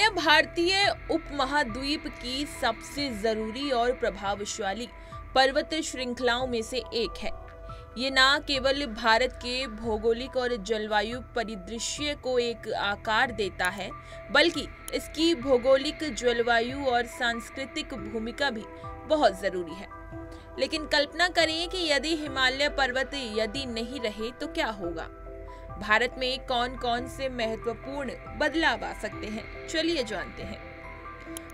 हिमालय भारतीय उपमहाद्वीप की सबसे जरूरी और प्रभावशाली पर्वत श्रृंखलाओं में से एक है। ये न केवल भारत के भौगोलिक और जलवायु परिदृश्य को एक आकार देता है, बल्कि इसकी भौगोलिक, जलवायु और सांस्कृतिक भूमिका भी बहुत जरूरी है। लेकिन कल्पना करें कि यदि हिमालय पर्वत यदि नहीं रहे तो क्या होगा? भारत में कौन कौन से महत्वपूर्ण बदलाव आ सकते हैं, चलिए जानते हैं।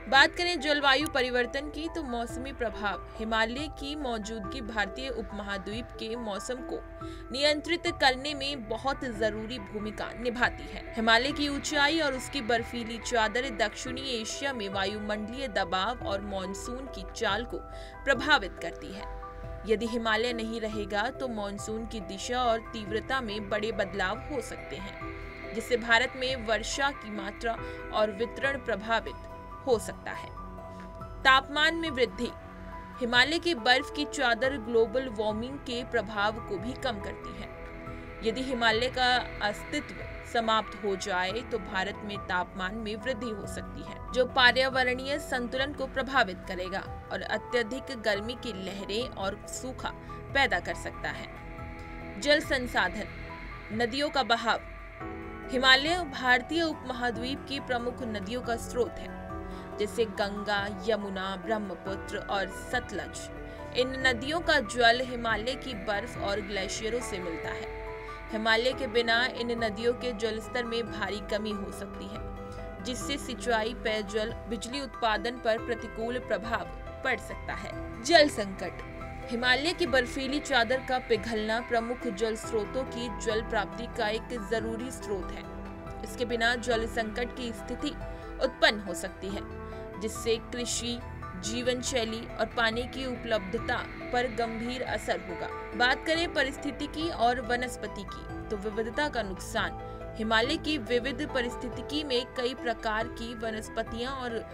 बात करें जलवायु परिवर्तन की, तो मौसमी प्रभाव हिमालय की मौजूदगी भारतीय उपमहाद्वीप के मौसम को नियंत्रित करने में बहुत जरूरी भूमिका निभाती है। हिमालय की ऊंचाई और उसकी बर्फीली चादर दक्षिणी एशिया में वायुमंडलीय दबाव और मानसून की चाल को प्रभावित करती है। यदि हिमालय नहीं रहेगा तो मानसून की दिशा और तीव्रता में बड़े बदलाव हो सकते हैं, जिससे भारत में वर्षा की मात्रा और वितरण प्रभावित हो सकता है। तापमान में वृद्धि हिमालय की बर्फ की चादर ग्लोबल वार्मिंग के प्रभाव को भी कम करती है। यदि हिमालय का अस्तित्व समाप्त हो जाए तो भारत में तापमान में वृद्धि हो सकती है, जो पर्यावरणीय संतुलन को प्रभावित करेगा और अत्यधिक गर्मी की लहरें और सूखा पैदा कर सकता है। जल संसाधन, नदियों का बहाव हिमालय भारतीय उपमहाद्वीप की प्रमुख नदियों का स्रोत है, जैसे गंगा, यमुना, ब्रह्मपुत्र और सतलज। इन नदियों का जल हिमालय की बर्फ और ग्लेशियरों से मिलता है। हिमालय के बिना इन नदियों के जलस्तर में भारी कमी हो सकती है, जिससे सिंचाई, पेयजल, बिजली उत्पादन पर प्रतिकूल प्रभाव पड़ सकता है। जल संकट हिमालय की बर्फीली चादर का पिघलना प्रमुख जल स्रोतों की जल प्राप्ति का एक जरूरी स्रोत है। इसके बिना जल संकट की स्थिति उत्पन्न हो सकती है, जिससे कृषि, जीवन शैली और पानी की उपलब्धता पर गंभीर असर होगा। बात करें पारिस्थितिकी और वनस्पति की, तो विविधता का नुकसान हिमालय की विविध पारिस्थितिकी में कई प्रकार की वनस्पतियां और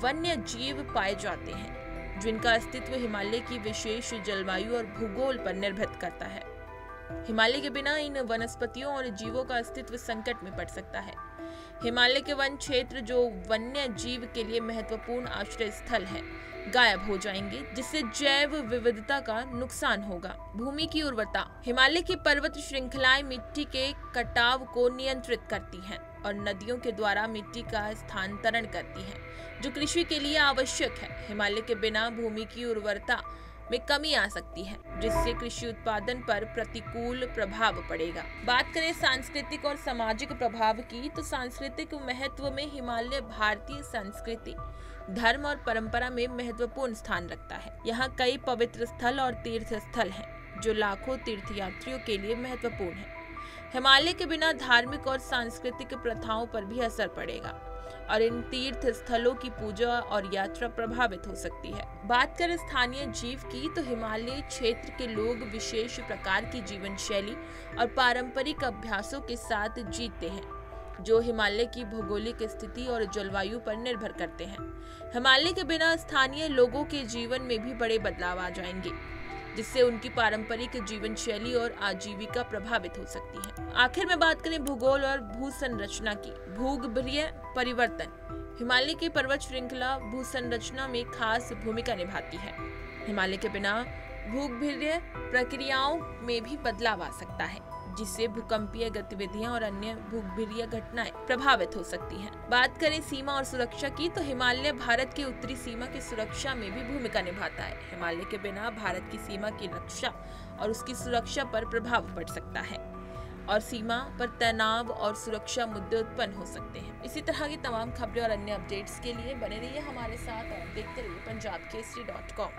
वन्य जीव पाए जाते हैं, जिनका अस्तित्व हिमालय की विशेष जलवायु और भूगोल पर निर्भर करता है। हिमालय के बिना इन वनस्पतियों और जीवों का अस्तित्व संकट में पड़ सकता है। हिमालय के वन क्षेत्र, जो वन्य जीव के लिए महत्वपूर्ण आश्रय स्थल है, गायब हो जाएंगे, जिससे जैव विविधता का नुकसान होगा। भूमि की उर्वरता हिमालय की पर्वत श्रृंखलाएं मिट्टी के कटाव को नियंत्रित करती हैं और नदियों के द्वारा मिट्टी का स्थानांतरण करती हैं, जो कृषि के लिए आवश्यक है। हिमालय के बिना भूमि की उर्वरता में कमी आ सकती है, जिससे कृषि उत्पादन पर प्रतिकूल प्रभाव पड़ेगा। बात करें सांस्कृतिक और सामाजिक प्रभाव की, तो सांस्कृतिक महत्व में हिमालय भारतीय संस्कृति, धर्म और परंपरा में महत्वपूर्ण स्थान रखता है। यहाँ कई पवित्र स्थल और तीर्थ स्थल हैं, जो लाखों तीर्थयात्रियों के लिए महत्वपूर्ण है। हिमालय के बिना धार्मिक और सांस्कृतिक प्रथाओं पर भी असर पड़ेगा और इन तीर्थ स्थलों की पूजा और यात्रा प्रभावित हो सकती है। बात करें स्थानीय जीव की, तो हिमालय क्षेत्र के लोग विशेष प्रकार की जीवन शैली और पारंपरिक अभ्यासों के साथ जीते हैं, जो हिमालय की भौगोलिक स्थिति और जलवायु पर निर्भर करते हैं। हिमालय के बिना स्थानीय लोगों के जीवन में भी बड़े बदलाव आ जाएंगे, जिससे उनकी पारंपरिक जीवन शैली और आजीविका प्रभावित हो सकती है। आखिर में बात करें भूगोल और भू संरचना की, भूगर्भीय परिवर्तन हिमालय की पर्वत श्रृंखला भू संरचना में खास भूमिका निभाती है। हिमालय के बिना भूगर्भीय प्रक्रियाओं में भी बदलाव आ सकता है, जिससे भूकंपीय गतिविधियां और अन्य भूगर्भीय घटनाएं प्रभावित हो सकती हैं। बात करें सीमा और सुरक्षा की, तो हिमालय भारत की उत्तरी सीमा की सुरक्षा में भी भूमिका निभाता है। हिमालय के बिना भारत की सीमा की रक्षा और उसकी सुरक्षा पर प्रभाव पड़ सकता है और सीमा पर तनाव और सुरक्षा मुद्दे उत्पन्न हो सकते हैं। इसी तरह की तमाम खबरें और अन्य अपडेट्स के लिए बने रहिए हमारे साथ और देखते रहिए punjabkesari.com।